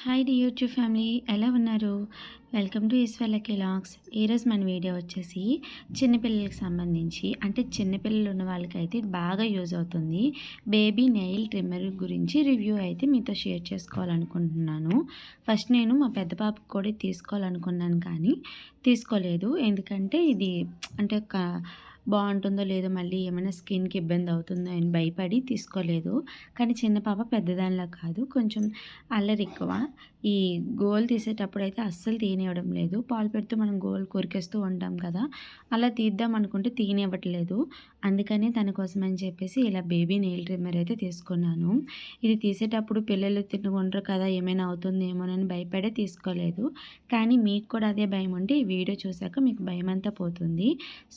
Hi D YouTube family, ఎలా ఉన్నారు? Welcome to ఈశ్వర్లకి లాగ్స్. ఈరోజు మన వీడియో వచ్చేసి చిన్నపిల్లలకి సంబంధించి, అంటే చిన్నపిల్లలు ఉన్న వాళ్ళకైతే బాగా యూజ్ అవుతుంది. బేబీ నెయిల్ ట్రిమ్మర్ గురించి రివ్యూ అయితే మీతో షేర్ చేసుకోవాలనుకుంటున్నాను. ఫస్ట్ నేను మా పెద్ద పాపకు కూడా తీసుకోవాలనుకున్నాను, కానీ తీసుకోలేదు. ఎందుకంటే ఇది అంటే బాగుంటుందో లేదో, మళ్ళీ ఏమైనా స్కిన్కి ఇబ్బంది అవుతుందో అని భయపడి తీసుకోలేదు. కానీ చిన్న పాప పెద్దదానిలా కాదు, కొంచెం అల్లరి ఎక్కువ. ఈ గోల్ తీసేటప్పుడు అయితే అస్సలు తీయనివ్వడం లేదు. పాలు పెడుతూ మనం గోల్ కొరికేస్తూ ఉంటాం కదా, అలా తీద్దాం అనుకుంటే తీయనివ్వట్లేదు. అందుకని తన కోసం అని చెప్పేసి ఇలా బేబీ నెయిల్ ట్రిమ్మర్ అయితే తీసుకున్నాను. ఇది తీసేటప్పుడు పిల్లలు తినకుంటారు కదా, ఏమైనా అవుతుందేమోనని భయపడే తీసుకోలేదు. కానీ మీకు కూడా అదే భయం ఉంటే ఈ వీడియో చూశాక మీకు భయం అంతా పోతుంది.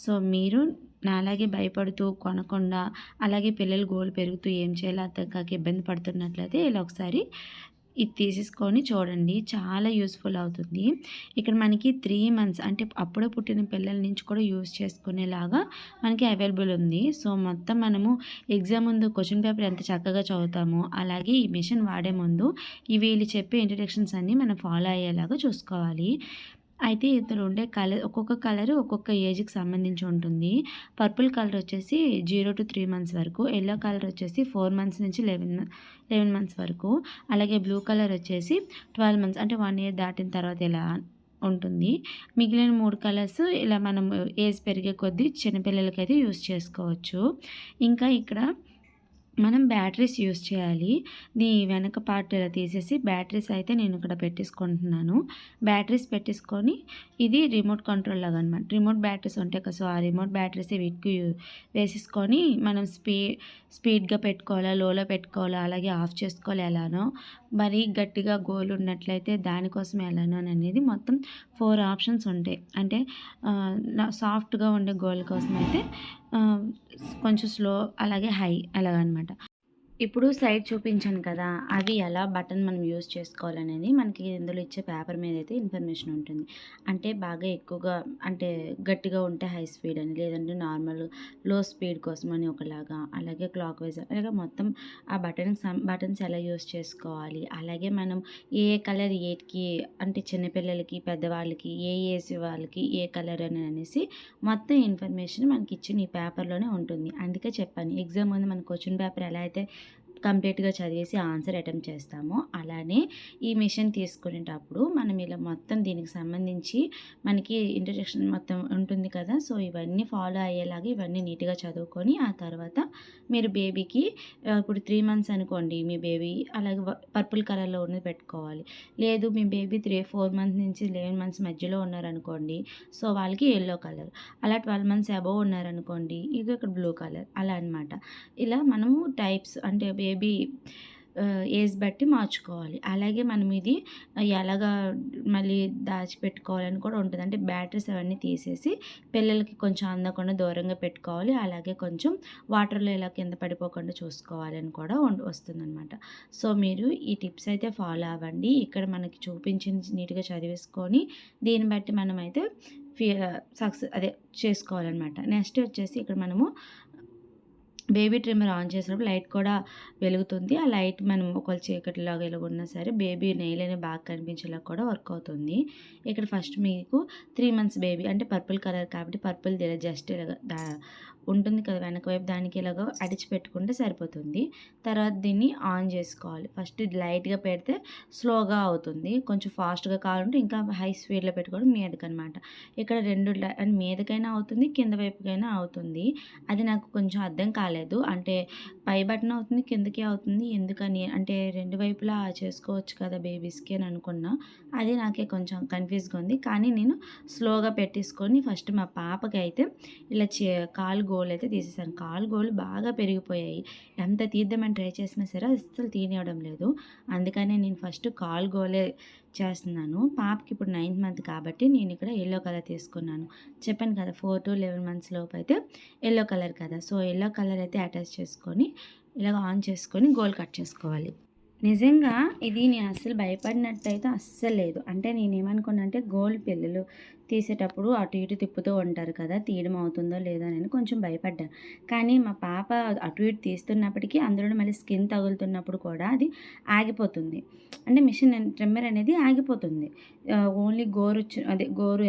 సో మీరు నాలాగే భయపడుతూ కొనకుండా, అలాగే పిల్లలు గోలు పెరుగుతూ ఏం చేయాలో అర్థం కాక ఇబ్బంది పడుతున్నట్లయితే ఇలా ఒకసారి ఇది తీసేసుకొని చూడండి, చాలా యూస్ఫుల్ అవుతుంది. ఇక్కడ మనకి 3 months అంటే అప్పుడే పుట్టిన పిల్లల నుంచి కూడా యూస్ చేసుకునేలాగా మనకి అవైలబుల్ ఉంది. సో మొత్తం మనము ఎగ్జామ్ ముందు క్వశ్చన్ పేపర్ ఎంత చక్కగా చదువుతామో, అలాగే ఈ మిషన్ వాడే ముందు వీళ్ళు చెప్పే ఇంట్రడక్షన్స్ అన్నీ మనం ఫాలో అయ్యేలాగా చూసుకోవాలి. అయితే ఇందులో ఉండే ఒక్కొక్క కలర్ ఒక్కొక్క ఏజ్కి సంబంధించి ఉంటుంది. పర్పుల్ కలర్ వచ్చేసి 0 to 3 months వరకు, ఎల్లో కలర్ వచ్చేసి 4 months నుంచి 11 months వరకు, అలాగే బ్లూ కలర్ వచ్చేసి 12 months అంటే 1 year దాటిన తర్వాత ఇలా ఉంటుంది. మిగిలిన 3 కలర్స్ ఇలా మనం ఏజ్ పెరిగే కొద్దీ చిన్నపిల్లలకైతే యూస్ చేసుకోవచ్చు. ఇంకా ఇక్కడ మనం బ్యాటరీస్ యూస్ చేయాలి. వెనక పార్ట్ ఇలా తీసేసి బ్యాటరీస్ అయితే నేను ఇక్కడ పెట్టేసుకుంటున్నాను. బ్యాటరీస్ పెట్టేసుకొని ఇది రిమోట్ కంట్రోల్ లాగా అనమాట. రిమోట్ బ్యాటరీస్ ఉంటాయి కదా, సో ఆ రిమోట్ బ్యాటరీస్ వీటికి వేసేసుకొని మనం స్పీడ్గా పెట్టుకోవాలా, లోలో పెట్టుకోవాలా, అలాగే ఆఫ్ చేసుకోవాలి ఎలానో, మరీ గట్టిగా గోల్ ఉన్నట్లయితే దానికోసం ఎలానో అనేది మొత్తం 4 ఆప్షన్స్ ఉంటాయి. అంటే సాఫ్ట్గా ఉండే గోల్ కోసం అయితే కొంచెం స్లో, అలాగే హై అలాగనమాట. ఇప్పుడు సైడ్ చూపించాను కదా, అవి ఎలా బటన్ మనం యూస్ చేసుకోవాలనేది మనకి ఇందులో ఇచ్చే పేపర్ మీద అయితే ఇన్ఫర్మేషన్ ఉంటుంది. అంటే బాగా ఎక్కువగా అంటే గట్టిగా ఉంటే హై స్పీడ్ అని, లేదంటే నార్మల్ లో స్పీడ్ కోసం అని ఒకలాగా, అలాగే క్లాక్ వైజ్, అలాగే మొత్తం ఆ బటన్స్ ఎలా యూస్ చేసుకోవాలి, అలాగే మనం ఏ కలర్ ఏట్కి అంటే చిన్నపిల్లలకి, పెద్దవాళ్ళకి, ఏ ఏజ్ వాళ్ళకి ఏ కలర్ అని అనేసి మొత్తం ఇన్ఫర్మేషన్ మనకి ఇచ్చిన ఈ పేపర్లోనే ఉంటుంది. అందుకే చెప్పాను, ఎగ్జామ్ ముందు మన క్వశ్చన్ పేపర్ ఎలా అయితే కంప్లీట్గా చదివేసి ఆన్సర్ అటెంప్ట్ చేస్తామో, అలానే ఈ మిషన్ తీసుకునేటప్పుడు మనం ఇలా మొత్తం దీనికి సంబంధించి మనకి ఇంట్రడక్షన్ మొత్తం ఉంటుంది కదా, సో ఇవన్నీ ఫాలో అయ్యేలాగా ఇవన్నీ నీట్గా చదువుకొని ఆ తర్వాత మీరు బేబీకి ఇప్పుడు 3 months అనుకోండి, మీ బేబీ అలాగే పర్పుల్ కలర్లో ఉన్నది పెట్టుకోవాలి. లేదు మీ బేబీ 4 months నుంచి 11 months మధ్యలో ఉన్నారనుకోండి, సో వాళ్ళకి ఎల్లో కలర్. అలా 12 months అబోవ్ ఉన్నారనుకోండి, ఇది ఇక్కడ బ్లూ కలర్, అలా అనమాట. ఇలా మనము టైప్స్ అంటే బేబీ ఏజ్ బట్టి మార్చుకోవాలి. అలాగే మనం ఇది ఎలాగా మళ్ళీ దాచిపెట్టుకోవాలని కూడా ఉంటుంది. అంటే బ్యాటరీస్ అవన్నీ తీసేసి పిల్లలకి కొంచెం అందకుండా దూరంగా పెట్టుకోవాలి. అలాగే కొంచెం వాటర్లో ఇలా కింద పడిపోకుండా చూసుకోవాలి అని కూడా వస్తుందన్నమాట. సో మీరు ఈ టిప్స్ అయితే ఫాలో అవ్వండి. ఇక్కడ మనకి చూపించింది నీట్గా చదివేసుకొని దీన్ని బట్టి మనమైతే చేసుకోవాలన్నమాట. నెక్స్ట్ వచ్చేసి ఇక్కడ మనము బేబీ ట్రిమ్మర్ ఆన్ చేసినప్పుడు లైట్ కూడా వెలుగుతుంది. ఆ లైట్ మనం ఒకవేళ చీకటిలాగా ఎలాగున్నా సరే బేబీ నెయిల్ అనేది బాగా కనిపించేలా కూడా వర్క్ అవుతుంది. ఇక్కడ ఫస్ట్ మీకు 3 months బేబీ అంటే పర్పుల్ కలర్ కాబట్టి పర్పుల్ జస్ట్ ఇలాగ ఉంటుంది కదా వెనక వైపు, దానికి ఇలాగ అడిచి పెట్టుకుంటే సరిపోతుంది. తర్వాత దీన్ని ఆన్ చేసుకోవాలి. ఫస్ట్ లైట్గా పెడితే స్లోగా అవుతుంది, కొంచెం ఫాస్ట్గా కావాలంటే ఇంకా హై స్పీడ్లో పెట్టుకోవడం మీదకనమాట. ఇక్కడ మీదకైనా అవుతుంది, కింద వైపుకైనా అవుతుంది. అది నాకు కొంచెం అర్థం కాలేదు. అంటే పై బటన్ అవుతుంది, కిందకి అవుతుంది ఎందుకని, అంటే 2 వైపులా చేసుకోవచ్చు కదా బేబీస్కి అని అనుకున్నా. అది నాకే కొంచెం కన్ఫ్యూజ్గా ఉంది. కానీ నేను స్లోగా పెట్టేసుకొని ఫస్ట్ మా పాపకి అయితే ఇలా కాలు గోలు అయితే తీసేసాను. కాలు గోలు బాగా పెరిగిపోయాయి. ఎంత తీద్దామని ట్రై చేసినా సరే అస్సలు తీయనివ్వడం లేదు. అందుకనే నేను ఫస్ట్ కాలు గోలే చేస్తున్నాను. పాపకి ఇప్పుడు 9th month కాబట్టి నేను ఇక్కడ ఎల్లో కలర్ తీసుకున్నాను. చెప్పాను కదా 4 to 11 months లోపు అయితే ఎల్లో కలర్ కదా, సో ఎల్లో కలర్ అయితే అటాచ్ చేసుకొని ఇలాగ ఆన్ చేసుకొని గోల్ కట్ చేసుకోవాలి. నిజంగా ఇది నేను అస్సలు భయపడినట్టయితే అస్సలు లేదు. అంటే నేనేమనుకున్నా అంటే గోల్డ్ పిల్లలు తీసేటప్పుడు అటు ఇటు తిప్పుతూ ఉంటారు కదా! తీయడం అవుతుందో లేదో అని కొంచెం భయపడ్డాను. కానీ మా పాప అటు ఇటు తీస్తున్నప్పటికీ అందులోనే మళ్ళీ స్కిన్ తగులుతున్నప్పుడు కూడా అది ఆగిపోతుంది. అంటే ట్రిమ్మర్ అనేది ఆగిపోతుంది. ఓన్లీ గోరు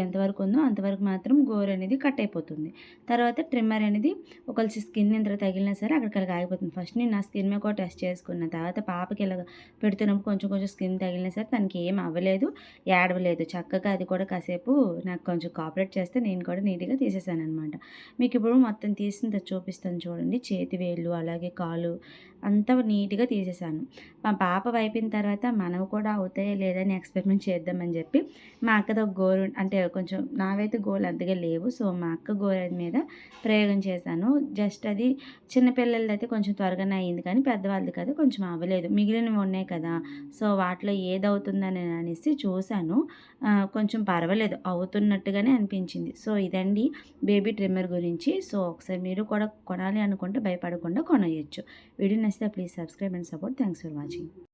ఎంతవరకు ఉందో అంతవరకు మాత్రం గోరు అనేది కట్ అయిపోతుంది. తర్వాత ట్రిమ్మర్ అనేది ఒకవేళ స్కిన్ ఎంత తగిలినా సరే అక్కడికి ఆగిపోతుంది. ఫస్ట్ నేను నా స్కిన్ మీద కూడా టెస్ట్ చేసుకున్న తర్వాత పాపకి ఇలాగ పెడుతున్నప్పుడు కొంచెం కొంచెం స్కిన్ తగిలినా సరే తనకి ఏం అవ్వలేదు, ఏడవలేదు. చక్కగా అది కూడా కాసేపు నాకు కొంచెం కోఆపరేట్ చేస్తే నేను కూడా నీట్‌గా తీసేసాననమాట. మీకిప్పుడు మొత్తం తీసిన తర్వాత చూపిస్తాను చూడండి. చేతి వేళ్ళు, అలాగే కాలు అంతా నీట్‌గా తీసేసాను. మా పాప అయిపోయిన తర్వాత మనవి కూడా అవుతాయో లేదో అని ఎక్స్‌పెరిమెంట్ చేద్దామని చెప్పి మా అక్కది ఒక గోరు అంటే కొంచెం నావైతే గోర్లు అంతగా లేవు. సో, మా అక్క గోరు మీద ప్రయోగం చేశాను. జస్ట్ అది చిన్న పిల్లలదైతే కొంచెం త్వరగానే అయింది కానీ పెద్దవాళ్ళది కదా కొంచెం అవ్వలేదు. మిగిలినవి ఉన్నాయి కదా! సో, వాటిలో ఏదవుతుందని అనేసి చూశాను. కొంచెం పర్వాలేదు అవుతున్నట్టుగానే అనిపించింది. సో, ఇదండి బేబీ ట్రిమ్మర్ గురించి. సో, ఒకసారి మీరు కూడా కొనాలి అనుకుంటే భయపడకుండా కొనేయొచ్చు. వీడియో నచ్చితే please subscribe and support. Thanks for watching.